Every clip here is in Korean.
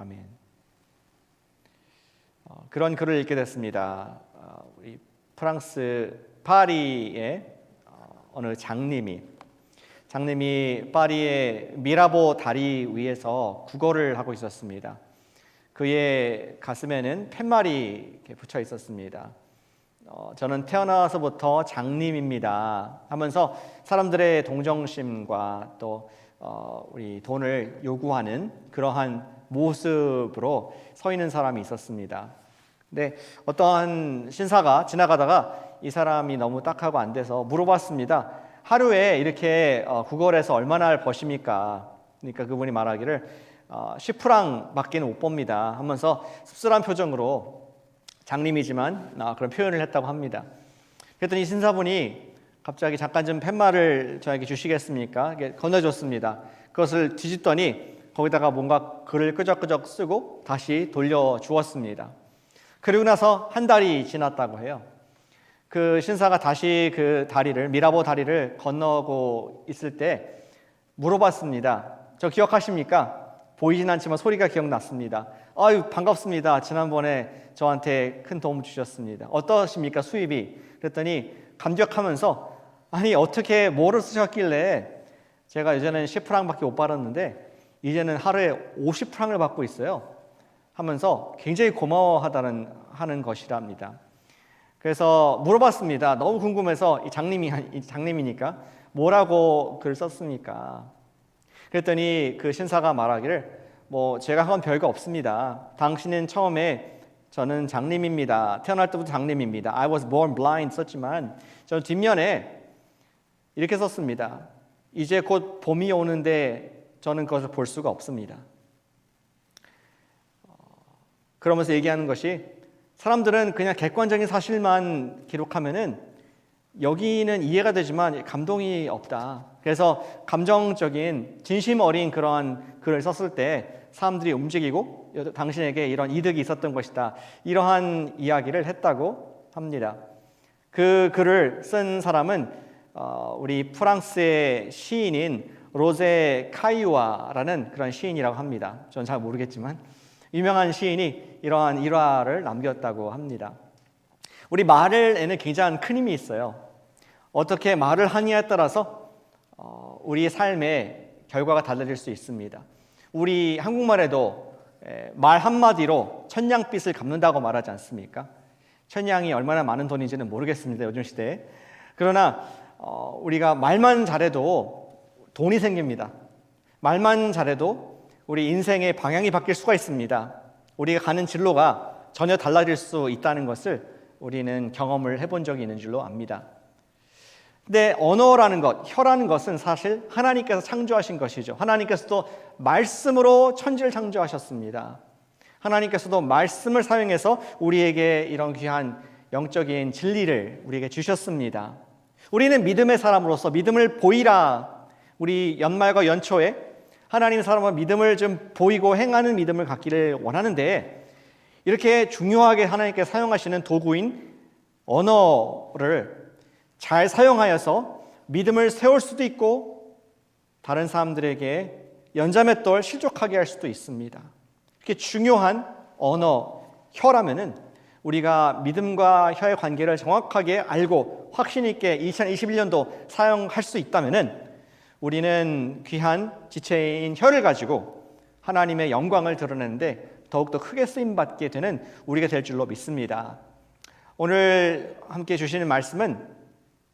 아멘. 그런 글을 읽게 됐습니다. 우리 프랑스 파리의 어느 장님이 파리의 미라보 다리 위에서 구걸을 하고 있었습니다. 그의 가슴에는 팻말이 이렇게 붙여 있었습니다. 저는 태어나서부터 장님입니다 하면서 사람들의 동정심과 또 우리 돈을 요구하는 그러한 모습으로 서 있는 사람이 있었습니다. 근데 어떠한 신사가 지나가다가 이 사람이 너무 딱하고 안 돼서 물어봤습니다. 하루에 이렇게 구걸해서 얼마나 버십니까? 그러니까 그분이 말하기를 10프랑 밖에 못 법니다 하면서 씁쓸한 표정으로 장님이지만 그런 표현을 했다고 합니다. 그랬더니 신사분이 갑자기 잠깐 좀 팻말을 저에게 주시겠습니까? 건네줬습니다. 그것을 뒤집더니 거기다가 뭔가 글을 끄적끄적 쓰고 다시 돌려주었습니다. 그리고 나서 한 달이 지났다고 해요. 그 신사가 다시 그 다리를, 미라보 다리를 건너고 있을 때 물어봤습니다. 저 기억하십니까? 보이진 않지만 소리가 기억났습니다. 아유, 반갑습니다. 지난번에 저한테 큰 도움 주셨습니다. 어떠십니까, 수입이? 그랬더니 감격하면서 아니, 어떻게 뭐를 쓰셨길래 제가 예전에는 10프랑밖에 못 받았는데 이제는 하루에 50프랑을 받고 있어요 하면서 굉장히 고마워하는 것이랍니다. 그래서 물어봤습니다. 너무 궁금해서 이 장님이니까 뭐라고 글을 썼습니까? 그랬더니 그 신사가 말하기를 제가 한 건 별거 없습니다. 당신은 처음에 저는 장님입니다. 태어날 때부터 장님입니다. I was born blind 썼지만 저는 뒷면에 이렇게 썼습니다. 이제 곧 봄이 오는데 저는 그것을 볼 수가 없습니다. 그러면서 얘기하는 것이 사람들은 그냥 객관적인 사실만 기록하면은 여기는 이해가 되지만 감동이 없다. 그래서 감정적인 진심 어린 그러한 글을 썼을 때 사람들이 움직이고 당신에게 이런 이득이 있었던 것이다. 이러한 이야기를 했다고 합니다. 그 글을 쓴 사람은 우리 프랑스의 시인인 로제 카이와라는 그런 시인이라고 합니다. 저는 잘 모르겠지만 유명한 시인이 이러한 일화를 남겼다고 합니다. 우리 말에는 굉장한 큰 힘이 있어요. 어떻게 말을 하느냐에 따라서 우리의 삶의 결과가 달라질 수 있습니다. 우리 한국말에도 말 한마디로 천냥빚을 갚는다고 말하지 않습니까? 천냥이 얼마나 많은 돈인지는 모르겠습니다, 요즘 시대에. 그러나 우리가 말만 잘해도 돈이 생깁니다. 말만 잘해도 우리 인생의 방향이 바뀔 수가 있습니다. 우리가 가는 진로가 전혀 달라질 수 있다는 것을 우리는 경험을 해본 적이 있는 줄로 압니다. 근데 언어라는 것, 혀라는 것은 사실 하나님께서 창조하신 것이죠. 하나님께서도 말씀으로 천지를 창조하셨습니다. 하나님께서도 말씀을 사용해서 우리에게 이런 귀한 영적인 진리를 우리에게 주셨습니다. 우리는 믿음의 사람으로서 믿음을 보이라. 우리 연말과 연초에 하나님 사람은 믿음을 좀 보이고 행하는 믿음을 갖기를 원하는데 이렇게 중요하게 하나님께서 사용하시는 도구인 언어를 잘 사용하여서 믿음을 세울 수도 있고 다른 사람들에게 연자맷돌 실족하게 할 수도 있습니다. 이렇게 중요한 언어, 혀라면은 우리가 믿음과 혀의 관계를 정확하게 알고 확신 있게 2021년도 사용할 수 있다면은 우리는 귀한 지체인 혀를 가지고 하나님의 영광을 드러내는데 더욱더 크게 쓰임받게 되는 우리가 될 줄로 믿습니다. 오늘 함께 주시는 말씀은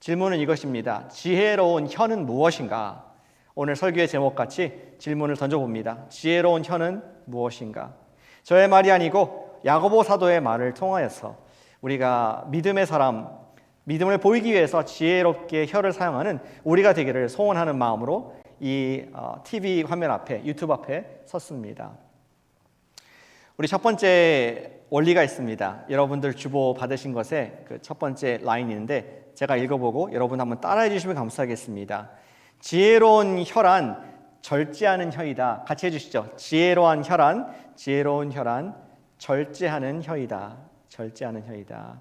질문은 이것입니다. 지혜로운 혀는 무엇인가? 오늘 설교의 제목같이 질문을 던져봅니다. 지혜로운 혀는 무엇인가? 저의 말이 아니고 야고보 사도의 말을 통하여서 우리가 믿음의 사람, 믿음을 보이기 위해서 지혜롭게 혀를 사용하는 우리가 되기를 소원하는 마음으로 이 TV 화면 앞에, 유튜브 앞에 섰습니다. 우리 첫 번째 원리가 있습니다. 여러분들 주보 받으신 것에 그 첫 번째 라인인데 제가 읽어보고 여러분 한번 따라해 주시면 감사하겠습니다. 지혜로운 혀란 절제하는 혀이다. 같이 해주시죠. 지혜로운 혀란 절제하는 혀이다. 절제하는 혀이다.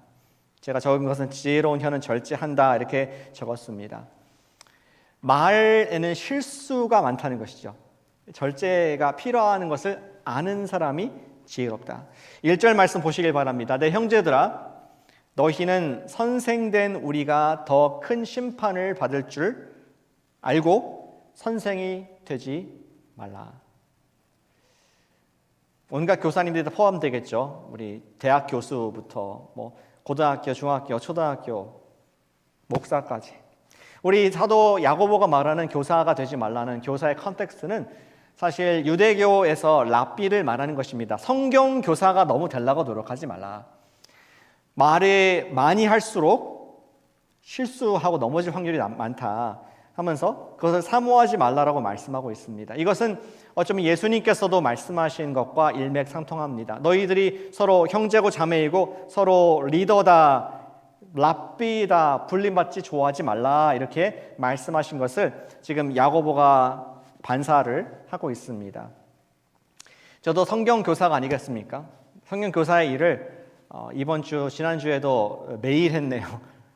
제가 적은 것은 지혜로운 혀는 절제한다 이렇게 적었습니다. 말에는 실수가 많다는 것이죠. 절제가 필요한 것을 아는 사람이 지혜롭다. 1절 말씀 보시길 바랍니다. 내 형제들아, 너희는 선생된 우리가 더 큰 심판을 받을 줄 알고 선생이 되지 말라. 온갖 교사님들이 다 포함되겠죠. 우리 대학 교수부터 뭐 고등학교, 중학교, 초등학교, 목사까지. 우리 사도 야고보가 말하는 교사가 되지 말라는 교사의 컨텍스트는 사실 유대교에서 랍비를 말하는 것입니다. 성경 교사가 너무 되려고 노력하지 말라. 말을 많이 할수록 실수하고 넘어질 확률이 많다 하면서 그것을 사모하지 말라라고 말씀하고 있습니다. 이것은 어쩌면 예수님께서도 말씀하신 것과 일맥상통합니다. 너희들이 서로 형제고 자매이고 서로 리더다, 랍비다, 불림받지 좋아하지 말라 이렇게 말씀하신 것을 지금 야고보가 반사를 하고 있습니다. 저도 성경교사가 아니겠습니까? 성경교사의 일을 이번 주, 지난주에도 매일 했네요.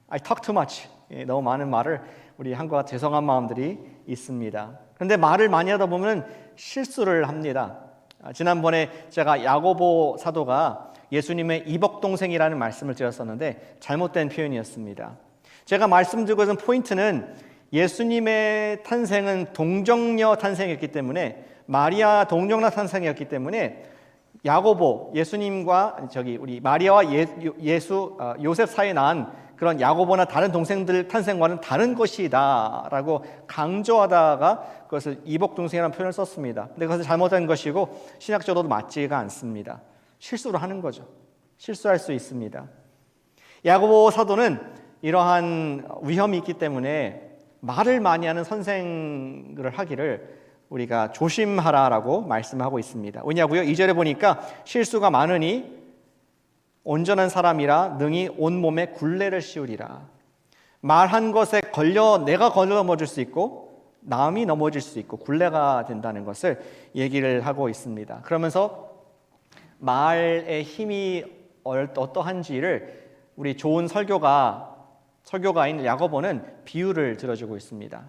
I talk too much. 너무 많은 말을 우리 한 것 같아 죄송한 마음들이 있습니다. 그런데 말을 많이 하다 보면 실수를 합니다. 지난번에 제가 야고보 사도가 예수님의 이복동생이라는 말씀을 드렸었는데 잘못된 표현이었습니다. 제가 말씀드리고 있는 포인트는 예수님의 탄생은 동정녀 탄생이었기 때문에 마리아 동정녀 탄생이었기 때문에 야고보, 예수님과 우리 마리아와 요셉 사이에 난 그런 야고보나 다른 동생들 탄생과는 다른 것이다라고 강조하다가 그것을 이복동생이라는 표현을 썼습니다. 근데 그것은 잘못된 것이고 신학적으로도 맞지가 않습니다. 실수를 하는 거죠. 실수할 수 있습니다. 야고보 사도는 이러한 위험이 있기 때문에 말을 많이 하는 선생을 하기를 우리가 조심하라라고 말씀하고 있습니다. 왜냐고요? 2절에 보니까 실수가 많으니 온전한 사람이라 능히 온몸에 굴레를 씌우리라. 말한 것에 내가 걸려 넘어질 수 있고 남이 넘어질 수 있고 굴레가 된다는 것을 얘기를 하고 있습니다. 그러면서 말의 힘이 어떠한지를 우리 좋은 설교가인 야고보는 비유를 들어주고 있습니다.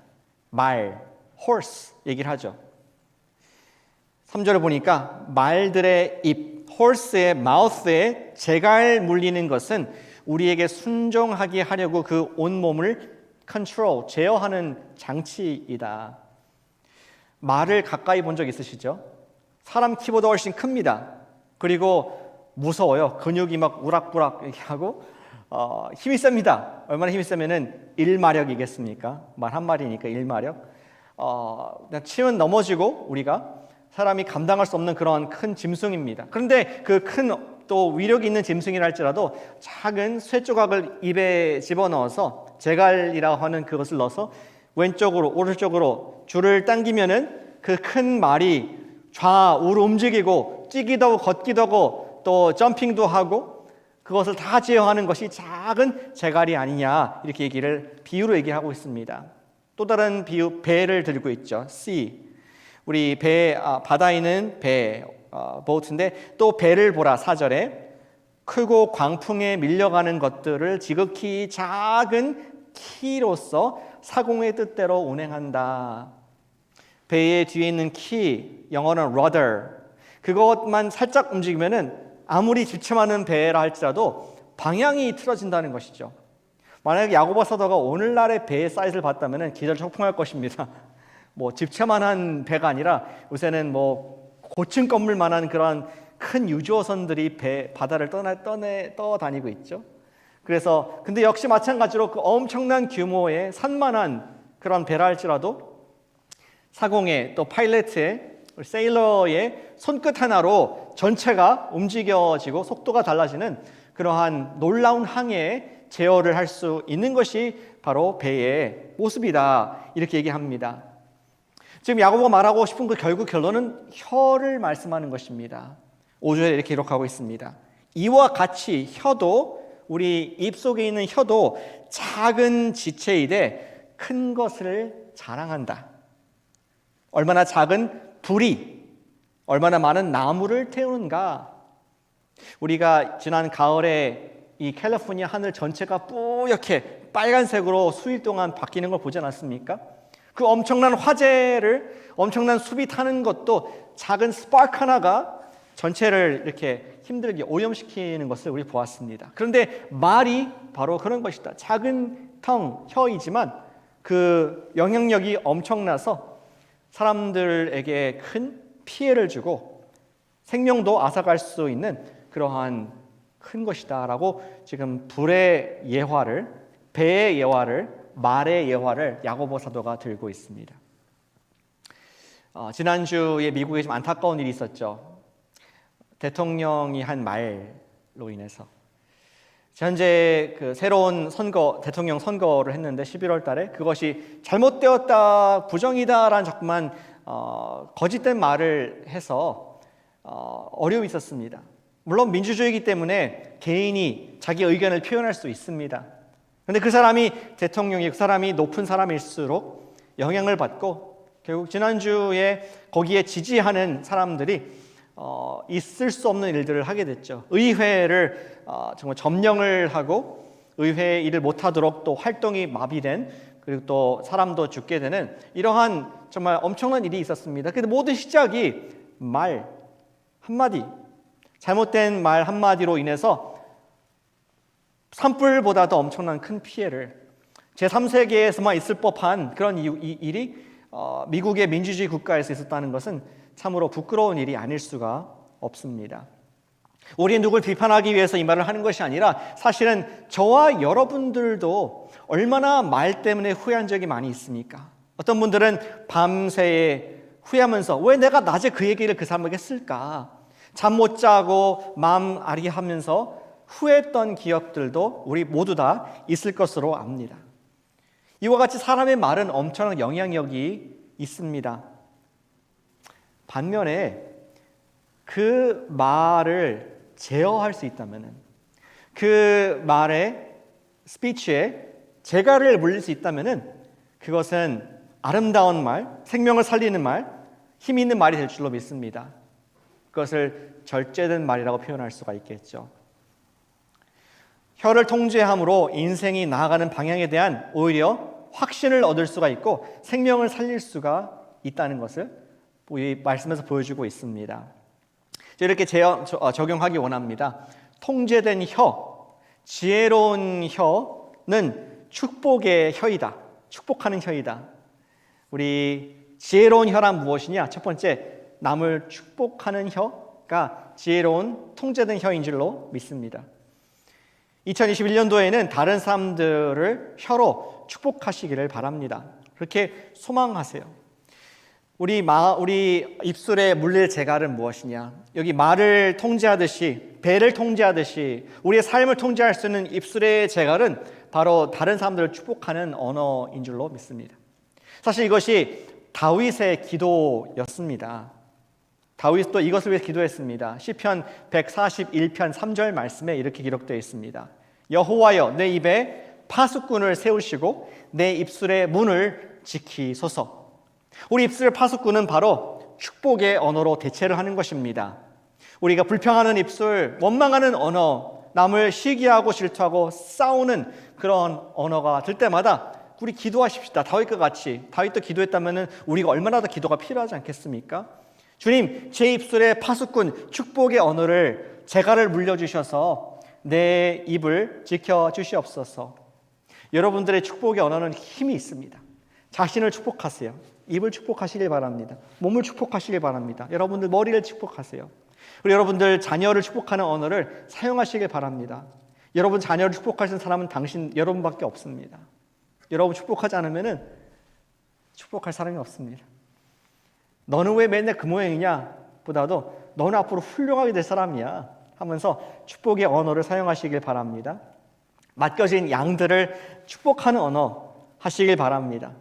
말, horse 얘기를 하죠. 3절을 보니까 말들의 입, horse의 mouth에 재갈 물리는 것은 우리에게 순종하게 하려고 그 온몸을 control, 제어하는 장치이다. 말을 가까이 본 적 있으시죠? 사람 키보다 훨씬 큽니다. 그리고 무서워요. 근육이 막 우락부락 이렇게 하고 힘이 셉니다. 얼마나 힘이 세면은 1마력이겠습니까? 말 한 마리니까 1마력. 그냥 치면 넘어지고 우리가 사람이 감당할 수 없는 그런 큰 짐승입니다. 그런데 그 큰 또 위력이 있는 짐승이라 할지라도 작은 쇠 조각을 입에 집어넣어서 제갈이라고 하는 그것을 넣어서 왼쪽으로 오른쪽으로 줄을 당기면은 그 큰 말이 좌우로 움직이고 뛰기도 하고 걷기도 하고 또 점핑도 하고 그것을 다 제어하는 것이 작은 제갈이 아니냐 이렇게 비유로 얘기하고 있습니다. 또 다른 비유 배를 들고 있죠. sea. 우리 바다에 있는 배, 보트인데 또 배를 보라 4절에 크고 광풍에 밀려가는 것들을 지극히 작은 키로서 사공의 뜻대로 운행한다. 배의 뒤에 있는 키, 영어는 rudder. 그것만 살짝 움직이면은 아무리 집체많은 배라 할지라도 방향이 틀어진다는 것이죠. 만약에 야고보 사도가 오늘날의 배의 사이즈를 봤다면 기절초풍할 것입니다. 뭐 집채만한 배가 아니라 요새는 뭐 고층 건물만한 그런 큰 유조선들이 바다를 떠다니고 있죠. 그래서 근데 역시 마찬가지로 그 엄청난 규모의 산만한 그런 배라 할지라도 사공의 또 파일럿의 세일러의 손끝 하나로 전체가 움직여지고 속도가 달라지는 그러한 놀라운 항해에 제어를 할 수 있는 것이 바로 배의 모습이다 이렇게 얘기합니다. 지금 야고보가 말하고 싶은 그 결국 결론은 혀를 말씀하는 것입니다. 5절에 이렇게 기록하고 있습니다. 이와 같이 혀도 우리 입속에 있는 혀도 작은 지체이되 큰 것을 자랑한다. 얼마나 작은 불이 얼마나 많은 나무를 태우는가. 우리가 지난 가을에 이 캘리포니아 하늘 전체가 뿌옇게 빨간색으로 수일 동안 바뀌는 걸 보지 않았습니까? 그 엄청난 화재를 엄청난 숲이 타는 것도 작은 스파크 하나가 전체를 이렇게 힘들게 오염시키는 것을 우리 보았습니다. 그런데 말이 바로 그런 것이다. 작은 혀이지만 그 영향력이 엄청나서 사람들에게 큰 피해를 주고 생명도 앗아갈 수 있는 그러한 큰 것이다라고 지금 불의 예화를, 배의 예화를, 말의 예화를 야고보 사도가 들고 있습니다. 지난주에 미국에 좀 안타까운 일이 있었죠. 대통령이 한 말로 인해서 현재 그 새로운 대통령 선거를 했는데 11월 달에 그것이 잘못되었다, 부정이다라는 자꾸만 거짓된 말을 해서 어려움이 있었습니다. 물론 민주주의이기 때문에 개인이 자기 의견을 표현할 수 있습니다. 그런데 그 사람이 대통령이, 그 사람이 높은 사람일수록 영향을 받고 결국 지난주에 거기에 지지하는 사람들이 있을 수 없는 일들을 하게 됐죠. 의회를 정말 점령을 하고 의회 일을 못하도록 또 활동이 마비된, 그리고 또 사람도 죽게 되는 이러한 정말 엄청난 일이 있었습니다. 그런데 모든 시작이 말 한마디, 잘못된 말 한마디로 인해서 산불보다 더 엄청난 큰 피해를, 제3세계에서만 있을 법한 그런 일이 미국의 민주주의 국가에서 있었다는 것은 참으로 부끄러운 일이 아닐 수가 없습니다. 우리는 누굴 비판하기 위해서 이 말을 하는 것이 아니라 사실은 저와 여러분들도 얼마나 말 때문에 후회한 적이 많이 있습니까? 어떤 분들은 밤새에 후회하면서 왜 내가 낮에 그 얘기를 그 사람에게 쓸까? 잠 못 자고 마음 아리게 하면서 후회했던 기억들도 우리 모두 다 있을 것으로 압니다. 이와 같이 사람의 말은 엄청난 영향력이 있습니다. 반면에 그 말을 제어할 수 있다면, 그 말의 스피치에 재갈을 물릴 수 있다면 그것은 아름다운 말, 생명을 살리는 말, 힘 있는 말이 될 줄로 믿습니다. 그것을 절제된 말이라고 표현할 수가 있겠죠. 혀를 통제함으로 인생이 나아가는 방향에 대한 오히려 확신을 얻을 수가 있고 생명을 살릴 수가 있다는 것을 이 말씀에서 보여주고 있습니다. 이렇게 적용하기 원합니다. 통제된 혀, 지혜로운 혀는 축복의 혀이다. 축복하는 혀이다. 우리 지혜로운 혀란 무엇이냐? 첫 번째, 남을 축복하는 혀가 지혜로운 통제된 혀인 줄로 믿습니다. 2021년도에는 다른 사람들을 혀로 축복하시기를 바랍니다. 그렇게 소망하세요. 우리 입술에 물릴 재갈은 무엇이냐? 여기 말을 통제하듯이, 배를 통제하듯이 우리의 삶을 통제할 수 있는 입술의 재갈은 바로 다른 사람들을 축복하는 언어인 줄로 믿습니다. 사실 이것이 다윗의 기도였습니다. 다윗도 이것을 위해 기도했습니다. 시편 141편 3절 말씀에 이렇게 기록되어 있습니다. 여호와여, 내 입에 파수꾼을 세우시고 내 입술의 문을 지키소서. 우리 입술의 파수꾼은 바로 축복의 언어로 대체를 하는 것입니다. 우리가 불평하는 입술, 원망하는 언어, 남을 시기하고 질투하고 싸우는 그런 언어가 들 때마다 우리 기도하십시다. 다윗과 같이. 다윗도 기도했다면 우리가 얼마나 더 기도가 필요하지 않겠습니까? 주님, 제 입술에 파수꾼 축복의 언어를 재갈을 물려주셔서 내 입을 지켜주시옵소서. 여러분들의 축복의 언어는 힘이 있습니다. 자신을 축복하세요. 입을 축복하시길 바랍니다. 몸을 축복하시길 바랍니다. 여러분들 머리를 축복하세요. 그리고 여러분들 자녀를 축복하는 언어를 사용하시길 바랍니다. 여러분 자녀를 축복하시는 사람은 여러분밖에 없습니다. 여러분 축복하지 않으면 축복할 사람이 없습니다. 너는 왜 맨날 그 모양이냐? 보다도 너는 앞으로 훌륭하게 될 사람이야 하면서 축복의 언어를 사용하시길 바랍니다. 맡겨진 양들을 축복하는 언어 하시길 바랍니다.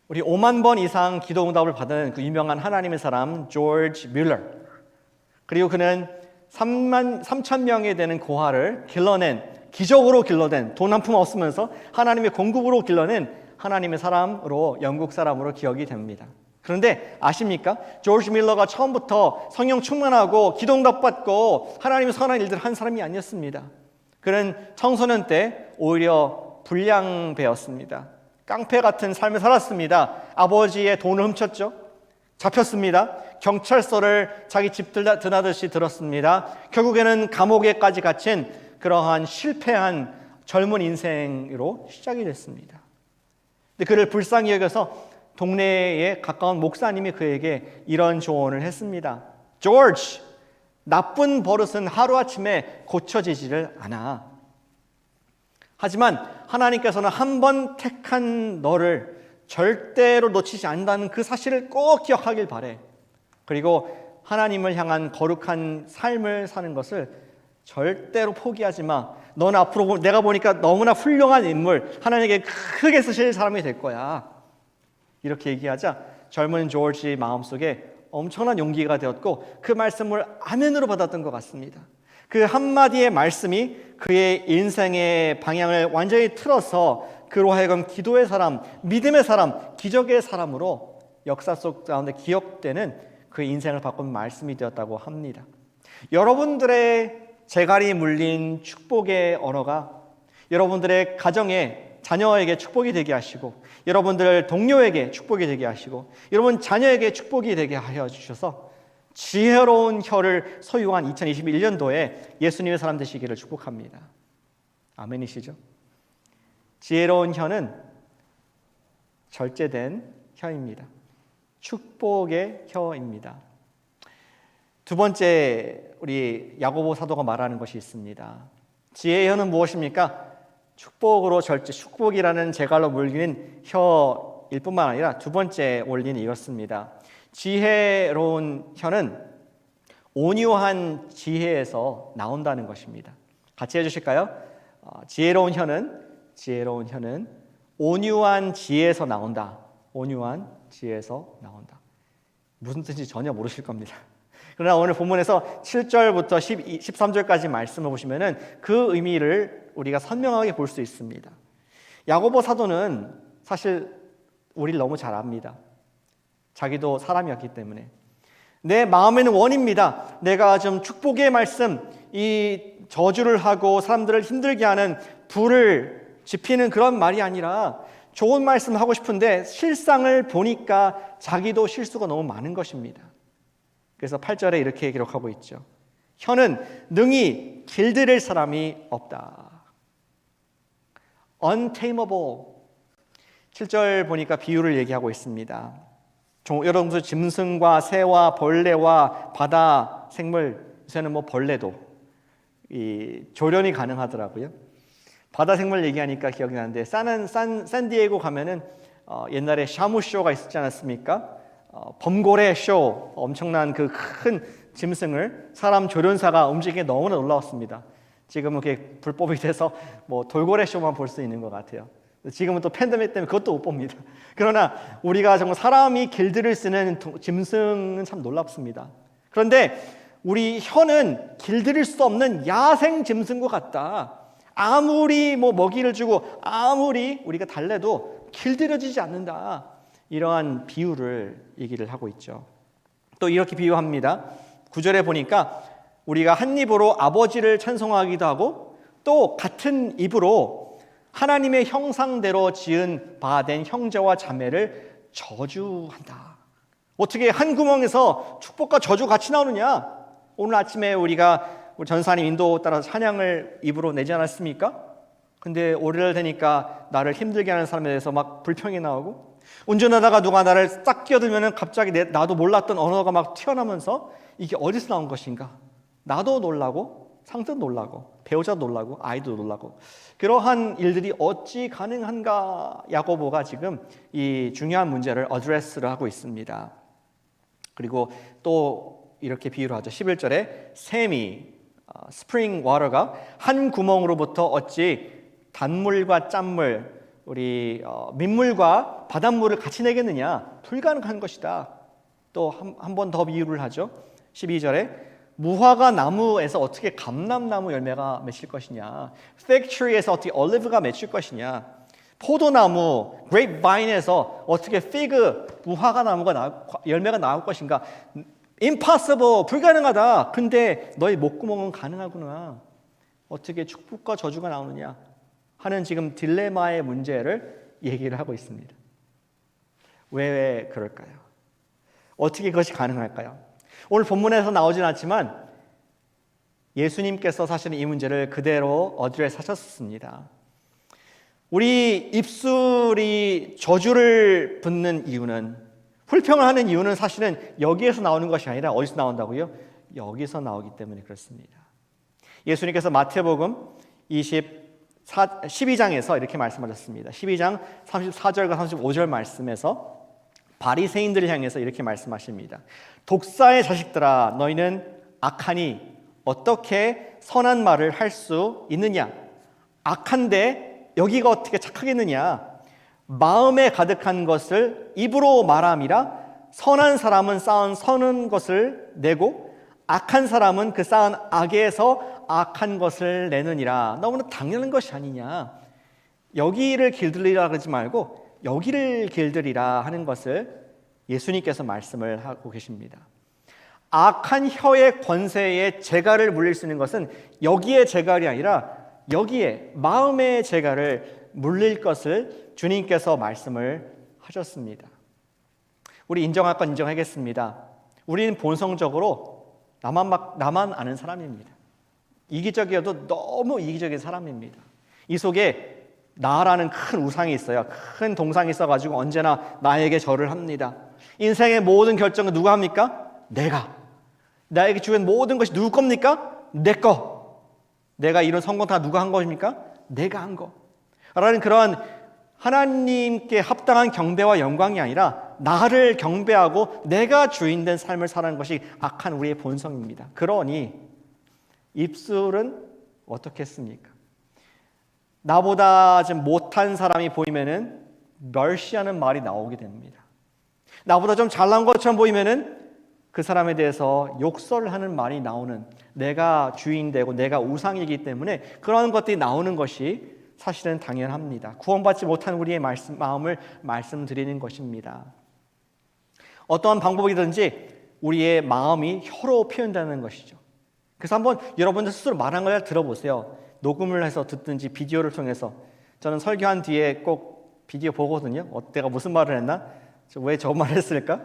우리 5만 번 이상 기도응답을 받은 그 유명한 하나님의 사람 조지 뮬러, 그리고 그는 3천 명에 되는 고아를 기적으로 길러낸, 돈 한 푼 없으면서 하나님의 공급으로 길러낸 하나님의 사람으로, 영국 사람으로 기억이 됩니다. 그런데 아십니까? 조지 밀러가 처음부터 성령 충만하고 기도응답 받고 하나님의 선한 일들을 한 사람이 아니었습니다. 그는 청소년 때 오히려 불량배였습니다. 깡패 같은 삶을 살았습니다. 아버지의 돈을 훔쳤죠. 잡혔습니다. 경찰서를 자기 집 드나듯이 들었습니다. 결국에는 감옥에까지 갇힌 그러한 실패한 젊은 인생으로 시작이 됐습니다. 근데 그를 불쌍히 여겨서 동네에 가까운 목사님이 그에게 이런 조언을 했습니다. 조지, 나쁜 버릇은 하루아침에 고쳐지지를 않아. 하지만 하나님께서는 한 번 택한 너를 절대로 놓치지 않는다는 그 사실을 꼭 기억하길 바래. 그리고 하나님을 향한 거룩한 삶을 사는 것을 절대로 포기하지 마. 너는 앞으로 내가 보니까 너무나 훌륭한 인물, 하나님에게 크게 쓰실 사람이 될 거야. 이렇게 얘기하자 젊은 조지 마음속에 엄청난 용기가 되었고 그 말씀을 아멘으로 받았던 것 같습니다. 그 한마디의 말씀이 그의 인생의 방향을 완전히 틀어서 그로 하여금 기도의 사람, 믿음의 사람, 기적의 사람으로 역사 속 가운데 기억되는 그의 인생을 바꾼 말씀이 되었다고 합니다. 여러분들의 재갈이 물린 축복의 언어가 여러분들의 가정에 자녀에게 축복이 되게 하시고 여러분들 동료에게 축복이 되게 하시고 여러분 자녀에게 축복이 되게 하여 주셔서 지혜로운 혀를 소유한 2021년도에 예수님의 사람 되시기를 축복합니다. 아멘이시죠? 지혜로운 혀는 절제된 혀입니다. 축복의 혀입니다. 두 번째 우리 야고보 사도가 말하는 것이 있습니다. 지혜의 혀는 무엇입니까? 축복으로 절제, 축복이라는 재갈로 물리는 혀일 뿐만 아니라 두 번째 원리는 이렇습니다. 지혜로운 혀는 온유한 지혜에서 나온다는 것입니다. 같이 해주실까요? 지혜로운 혀는 온유한 지혜에서 나온다. 온유한 지혜에서 나온다. 무슨 뜻인지 전혀 모르실 겁니다. 그러나 오늘 본문에서 7절부터 13절까지 말씀을 보시면은 그 의미를 우리가 선명하게 볼 수 있습니다. 야고보 사도는 사실 우리를 너무 잘 압니다. 자기도 사람이었기 때문에 내 마음에는 원입니다. 내가 좀 축복의 말씀, 이 저주를 하고 사람들을 힘들게 하는 불을 지피는 그런 말이 아니라 좋은 말씀 하고 싶은데 실상을 보니까 자기도 실수가 너무 많은 것입니다. 그래서 8절에 이렇게 기록하고 있죠. 혀는 능히 길들일 사람이 없다. untamable. 7절 보니까 비유를 얘기하고 있습니다. 여러분들 짐승과 새와 벌레와 바다 생물, 요새는 뭐 벌레도 조련이 가능하더라고요. 바다 생물 얘기하니까 기억이 나는데 샌디에고 가면은 옛날에 샤무쇼가 있었지 않았습니까? 범고래 쇼, 엄청난 그 큰 짐승을 사람 조련사가 움직이게 너무나 놀라웠습니다. 지금은 그게 불법이 돼서 뭐 돌고래 쇼만 볼 수 있는 것 같아요. 지금은 또 팬데믹 때문에 그것도 못 봅니다. 그러나 우리가 정말 사람이 길들을 쓰는 짐승은 참 놀랍습니다. 그런데 우리 혀는 길들일 수 없는 야생 짐승과 같다. 아무리 뭐 먹이를 주고 아무리 우리가 달래도 길들여지지 않는다. 이러한 비유를 얘기를 하고 있죠. 또 이렇게 비유합니다. 9절에 보니까 우리가 한 입으로 아버지를 찬송하기도 하고 또 같은 입으로 하나님의 형상대로 지은 바 된 형제와 자매를 저주한다. 어떻게 한 구멍에서 축복과 저주 같이 나오느냐? 오늘 아침에 우리가 전사님 인도 따라서 찬양을 입으로 내지 않았습니까? 근데 오래를 되니까 나를 힘들게 하는 사람에 대해서 막 불평이 나오고 운전하다가 누가 나를 싹 끼어들면 갑자기 나도 몰랐던 언어가 막 튀어나오면서 이게 어디서 나온 것인가? 나도 놀라고 상대도 놀라고 배우자도 놀라고 아이도 놀라고 그러한 일들이 어찌 가능한가? 야고보가 지금 이 중요한 문제를 어드레스를 하고 있습니다. 그리고 또 이렇게 비유를 하죠. 11절에 샘이 스프링 워터가 한 구멍으로부터 어찌 단물과 짠물 우리 민물과 바닷물을 같이 내겠느냐? 불가능한 것이다. 또 한 번 더 비유를 하죠. 12절에 무화과 나무에서 어떻게 감람나무 열매가 맺힐 것이냐? fig tree에서 어떻게 올리브가 맺힐 것이냐? 포도나무, 그레이프바인에서 어떻게 피그, 무화과 나무가 열매가 나올 것인가? impossible, 불가능하다. 근데 너희 목구멍은 가능하구나. 어떻게 축복과 저주가 나오느냐? 하는 지금 딜레마의 문제를 얘기를 하고 있습니다. 왜 그럴까요? 어떻게 그것이 가능할까요? 오늘 본문에서 나오진 않지만 예수님께서 사실은 이 문제를 그대로 어드레스하셨습니다. 우리 입술이 저주를 붙는 이유는, 불평을 하는 이유는 사실은 여기에서 나오는 것이 아니라 어디서 나온다고요? 여기서 나오기 때문에 그렇습니다. 예수님께서 마태복음 12장에서 이렇게 말씀하셨습니다. 12장 34절과 35절 말씀에서 바리새인들을 향해서 이렇게 말씀하십니다. 독사의 자식들아, 너희는 악하니 어떻게 선한 말을 할 수 있느냐? 악한데 여기가 어떻게 착하겠느냐? 마음에 가득한 것을 입으로 말함이라. 선한 사람은 쌓은 선한 것을 내고 악한 사람은 그 쌓은 악에서 악한 것을 내느니라. 너무나 당연한 것이 아니냐? 여기를 길들이라 그러지 말고 여기를 길들이라 하는 것을 예수님께서 말씀을 하고 계십니다. 악한 혀의 권세에 재갈을 물릴 수 있는 것은 여기에 재갈이 아니라 여기에 마음의 재갈을 물릴 것을 주님께서 말씀을 하셨습니다. 우리 인정할 건 인정하겠습니다. 우리는 본성적으로 나만 아는 사람입니다. 이기적이어도 너무 이기적인 사람입니다. 이 속에 나라는 큰 우상이 있어요. 큰 동상이 있어가지고 언제나 나에게 절을 합니다. 인생의 모든 결정은 누가 합니까? 내가. 나에게 주변 모든 것이 누구 겁니까? 내 거. 내가 이룬 성공 다 누가 한 것입니까? 내가 한 거. 라는 그런 하나님께 합당한 경배와 영광이 아니라 나를 경배하고 내가 주인된 삶을 살아가는 것이 악한 우리의 본성입니다. 그러니 입술은 어떻게 했습니까? 나보다 좀 못한 사람이 보이면은 멸시하는 말이 나오게 됩니다. 나보다 좀 잘난 것처럼 보이면은 그 사람에 대해서 욕설을 하는 말이 나오는, 내가 주인되고 내가 우상이기 때문에 그런 것들이 나오는 것이 사실은 당연합니다. 구원받지 못한 우리의 마음을 말씀드리는 것입니다. 어떠한 방법이든지 우리의 마음이 혀로 표현되는 것이죠. 그래서 한번 여러분들 스스로 말한 걸 들어보세요. 녹음을 해서 듣든지 비디오를 통해서. 저는 설교한 뒤에 꼭 비디오 보거든요. 내가 무슨 말을 했나? 왜 저 말을 했을까?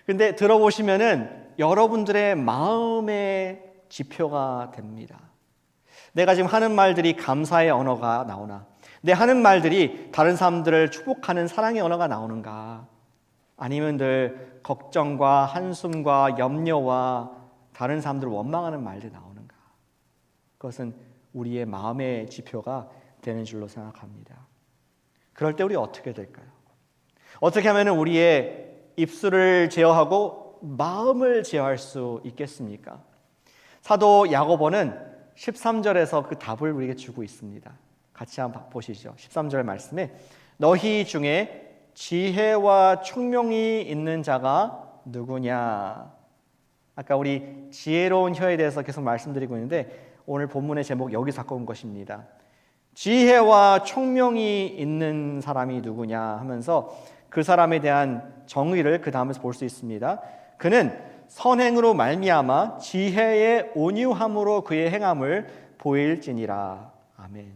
근데 들어보시면은 여러분들의 마음의 지표가 됩니다. 내가 지금 하는 말들이 감사의 언어가 나오나, 내 하는 말들이 다른 사람들을 축복하는 사랑의 언어가 나오는가, 아니면 늘 걱정과 한숨과 염려와 다른 사람들을 원망하는 말들이 나오는가. 그것은 우리의 마음의 지표가 되는 줄로 생각합니다. 그럴 때 우리 어떻게 될까요? 어떻게 하면 우리의 입술을 제어하고 마음을 제어할 수 있겠습니까? 사도 야고보는 13절에서 그 답을 우리에게 주고 있습니다. 같이 한번 보시죠. 13절 말씀에 너희 중에 지혜와 총명이 있는 자가 누구냐? 아까 우리 지혜로운 혀에 대해서 계속 말씀드리고 있는데 오늘 본문의 제목 여기서 갖고 온 것입니다. 지혜와 총명이 있는 사람이 누구냐 하면서 그 사람에 대한 정의를 그 다음에서 볼 수 있습니다. 그는 선행으로 말미암아 지혜의 온유함으로 그의 행함을 보일지니라. 아멘.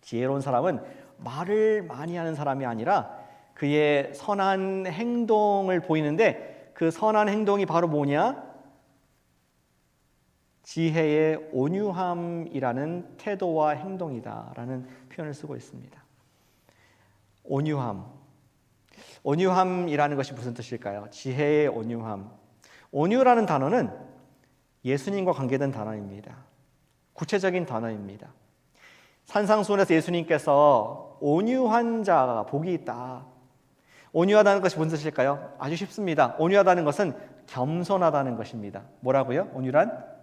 지혜로운 사람은 말을 많이 하는 사람이 아니라 그의 선한 행동을 보이는데 그 선한 행동이 바로 뭐냐? 지혜의 온유함이라는 태도와 행동이다라는 표현을 쓰고 있습니다. 온유함이라는 것이 무슨 뜻일까요? 지혜의 온유함. 온유라는 단어는 예수님과 관계된 단어입니다. 구체적인 단어입니다. 산상수훈에서 예수님께서 온유한 자가 복이 있다. 온유하다는 것이 무슨 뜻일까요? 아주 쉽습니다. 온유하다는 것은 겸손하다는 것입니다. 뭐라고요? 온유란?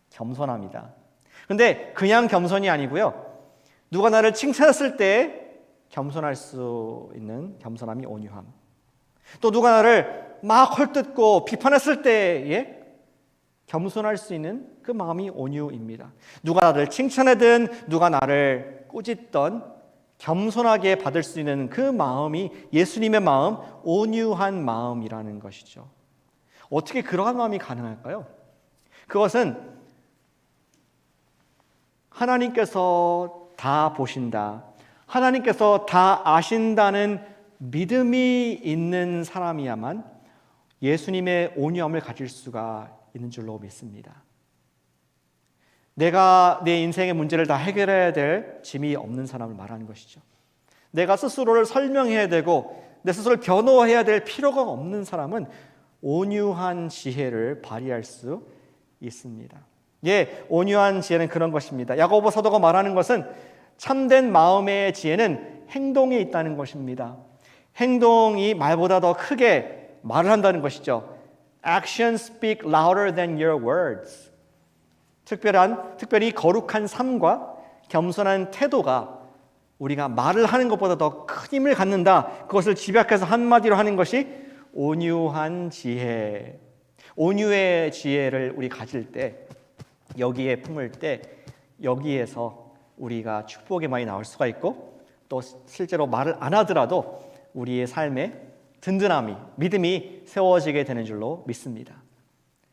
겸손합니다. 근데 그냥 겸손이 아니고요. 누가 나를 칭찬했을 때 겸손할 수 있는 겸손함이 온유함. 또 누가 나를 막 헐뜯고 비판했을 때에 겸손할 수 있는 그 마음이 온유입니다. 누가 나를 칭찬하든 누가 나를 꾸짖던 겸손하게 받을 수 있는 그 마음이 예수님의 마음, 온유한 마음이라는 것이죠. 어떻게 그러한 마음이 가능할까요? 그것은 하나님께서 다 보신다, 하나님께서 다 아신다는 믿음이 있는 사람이야만 예수님의 온유함을 가질 수가 있는 줄로 믿습니다. 내가 내 인생의 문제를 다 해결해야 될 짐이 없는 사람을 말하는 것이죠. 내가 스스로를 설명해야 되고 내 스스로를 변호해야 될 필요가 없는 사람은 온유한 지혜를 발휘할 수 있습니다. 예, 온유한 지혜는 그런 것입니다. 야고보 사도가 말하는 것은 참된 마음의 지혜는 행동에 있다는 것입니다. 행동이 말보다 더 크게 말을 한다는 것이죠. Actions speak louder than your words. 특별히 거룩한 삶과 겸손한 태도가 우리가 말을 하는 것보다 더 큰 힘을 갖는다. 그것을 집약해서 한마디로 하는 것이 온유한 지혜. 온유의 지혜를 우리 가질 때, 여기에 품을 때, 여기에서 우리가 축복이 많이 나올 수가 있고, 또 실제로 말을 안 하더라도 우리의 삶에 든든함이, 믿음이 세워지게 되는 줄로 믿습니다.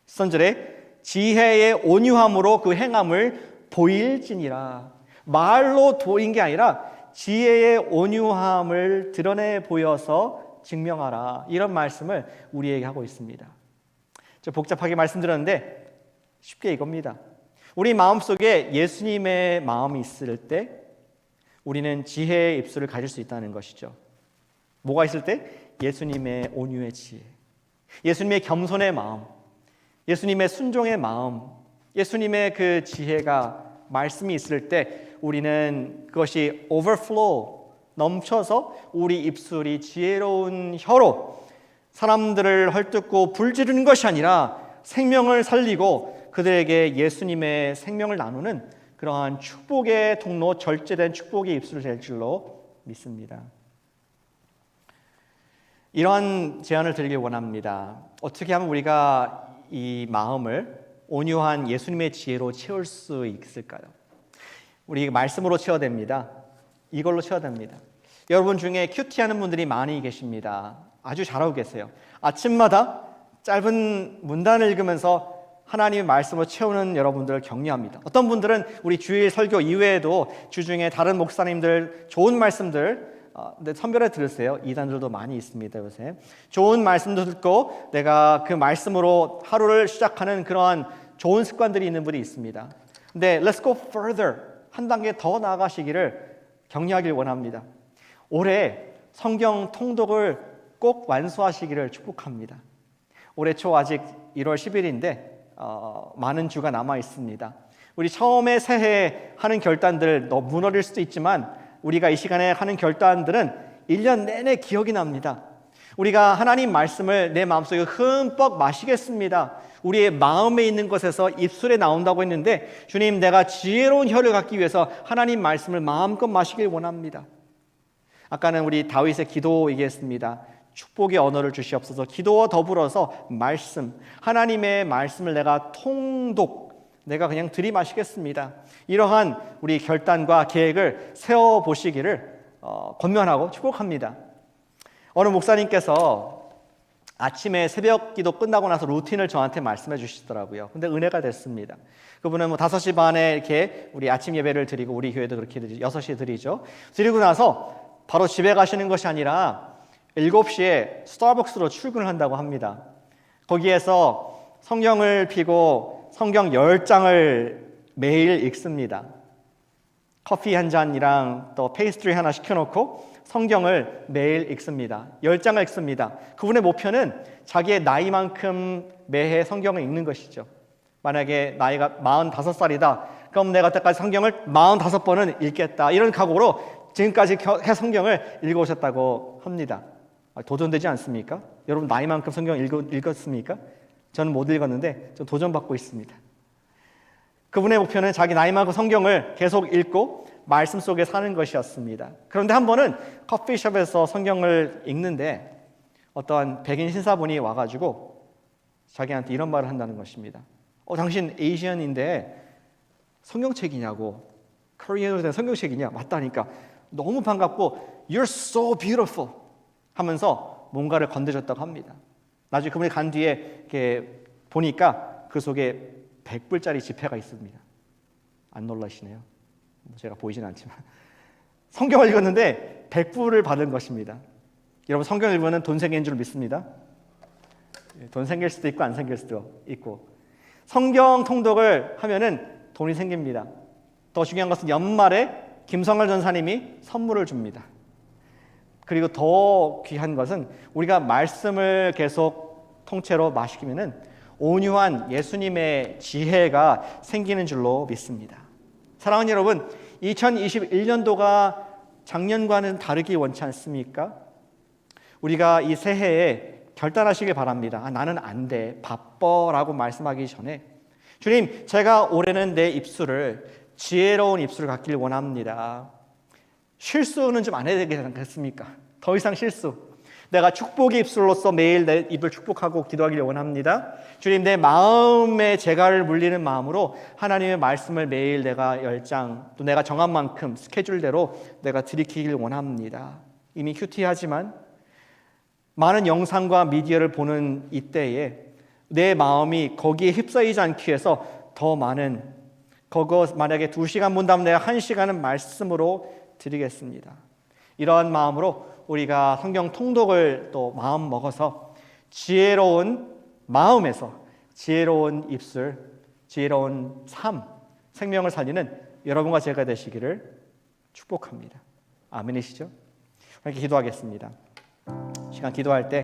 13절에 지혜의 온유함으로 그 행함을 보일지니라. 말로 보인 게 아니라 지혜의 온유함을 드러내 보여서 증명하라. 이런 말씀을 우리에게 하고 있습니다. 좀 복잡하게 말씀드렸는데 쉽게 이겁니다. 우리 마음속에 예수님의 마음이 있을 때 우리는 지혜의 입술을 가질 수 있다는 것이죠. 뭐가 있을 때? 예수님의 온유의 지혜, 예수님의 겸손의 마음, 예수님의 순종의 마음, 예수님의 그 지혜가 말씀이 있을 때 우리는 그것이 overflow, 넘쳐서 우리 입술이 지혜로운 혀로 사람들을 헐뜯고 불지르는 것이 아니라 생명을 살리고 그들에게 예수님의 생명을 나누는 그러한 축복의 통로, 절제된 축복의 입술을 될 줄로 믿습니다. 이러한 제안을 드리길 원합니다. 어떻게 하면 우리가 이 마음을 온유한 예수님의 지혜로 채울 수 있을까요? 우리 말씀으로 채워야 됩니다. 이걸로 채워야 됩니다. 여러분 중에 큐티하는 분들이 많이 계십니다. 아주 잘하고 계세요. 아침마다 짧은 문단을 읽으면서 하나님의 말씀으로 채우는 여러분들을 격려합니다. 어떤 분들은 우리 주일 설교 이외에도 주중에 다른 목사님들 좋은 말씀들 선별해 들으세요. 이단들도 많이 있습니다. 요새 좋은 말씀도 듣고 내가 그 말씀으로 하루를 시작하는 그러한 좋은 습관들이 있는 분이 있습니다. 근데 let's go further, 한 단계 더 나아가시기를 격려하길 원합니다. 올해 성경 통독을 꼭 완수하시기를 축복합니다. 올해 초 아직 1월 10일인데 많은 주가 남아 있습니다. 우리 처음에 새해 하는 결단들 너무 무너질 수도 있지만 우리가 이 시간에 하는 결단들은 1년 내내 기억이 납니다. 우리가 하나님 말씀을 내 마음속에 흠뻑 마시겠습니다. 우리의 마음에 있는 것에서 입술에 나온다고 했는데 주님, 내가 지혜로운 혀를 갖기 위해서 하나님 말씀을 마음껏 마시길 원합니다. 아까는 우리 다윗의 기도 얘기했습니다. 축복의 언어를 주시옵소서. 기도와 더불어서 말씀, 하나님의 말씀을 내가 통독, 내가 그냥 들이마시겠습니다. 이러한 우리 결단과 계획을 세워보시기를 권면하고 축복합니다. 어느 목사님께서 아침에 새벽 기도 끝나고 나서 루틴을 저한테 말씀해 주시더라고요. 근데 은혜가 됐습니다. 그분은 5시 반에 이렇게 우리 아침 예배를 드리고, 우리 교회도 그렇게 드리죠. 6시에 드리죠. 드리고 나서 바로 집에 가시는 것이 아니라 7시에 스타벅스로 출근을 한다고 합니다. 거기에서 성경을 펴고 성경 10장을 매일 읽습니다. 커피 한 잔이랑 또 페이스트리 하나 시켜놓고 성경을 매일 읽습니다. 10장을 읽습니다. 그분의 목표는 자기의 나이만큼 매해 성경을 읽는 것이죠. 만약에 나이가 45살이다. 그럼 내가 그때까지 성경을 45번은 읽겠다. 이런 각오로 지금까지 성경을 읽어오셨다고 합니다. 도전되지 않습니까? 여러분 나이만큼 성경 읽었습니까? 저는 못 읽었는데 좀 도전받고 있습니다. 그분의 목표는 자기 나이만큼 성경을 계속 읽고 말씀 속에 사는 것이었습니다. 그런데 한 번은 커피숍에서 성경을 읽는데 어떠한 백인 신사분이 와가지고 자기한테 이런 말을 한다는 것입니다. 당신 에이시안인데 성경책이냐고, 코리아로 된 성경책이냐? 맞다니까. 너무 반갑고 You're so beautiful 하면서 뭔가를 건드렸다고 합니다. 나중에 그분이 간 뒤에 이렇게 보니까 그 속에 100불짜리 지폐가 있습니다. 안 놀라시네요. 제가 보이진 않지만 성경을 읽었는데 100불을 받은 것입니다. 여러분 성경을 읽으면 돈 생기는 줄 믿습니다. 돈 생길 수도 있고 안 생길 수도 있고, 성경 통독을 하면은 돈이 생깁니다. 더 중요한 것은 연말에 김성할 전사님이 선물을 줍니다. 그리고 더 귀한 것은 우리가 말씀을 계속 통째로 마시면은 온유한 예수님의 지혜가 생기는 줄로 믿습니다. 사랑하는 여러분, 2021년도가 작년과는 다르기 원치 않습니까? 우리가 이 새해에 결단하시길 바랍니다. 나는 안 돼, 바빠라고 말씀하기 전에 주님, 제가 올해는 내 입술을 지혜로운 입술을 갖길 원합니다. 실수는 좀 안 해야 되지 않겠습니까? 더 이상 실수. 내가 축복의 입술로서 매일 내 입을 축복하고 기도하기를 원합니다. 주님, 내 마음에 재갈을 물리는 마음으로 하나님의 말씀을 매일 내가 10장 또 내가 정한 만큼 스케줄대로 내가 들이키길 원합니다. 이미 큐티하지만 많은 영상과 미디어를 보는 이때에 내 마음이 거기에 휩싸이지 않기 위해서 더 많은, 그거 만약에 2시간 본다면 내가 1시간은 말씀으로 드리겠습니다. 이러한 마음으로 우리가 성경 통독을 또 마음 먹어서 지혜로운 마음에서 지혜로운 입술, 지혜로운 삶, 생명을 살리는 여러분과 제가 되시기를 축복합니다. 아멘이시죠? 이렇게 기도하겠습니다. 시간 기도할 때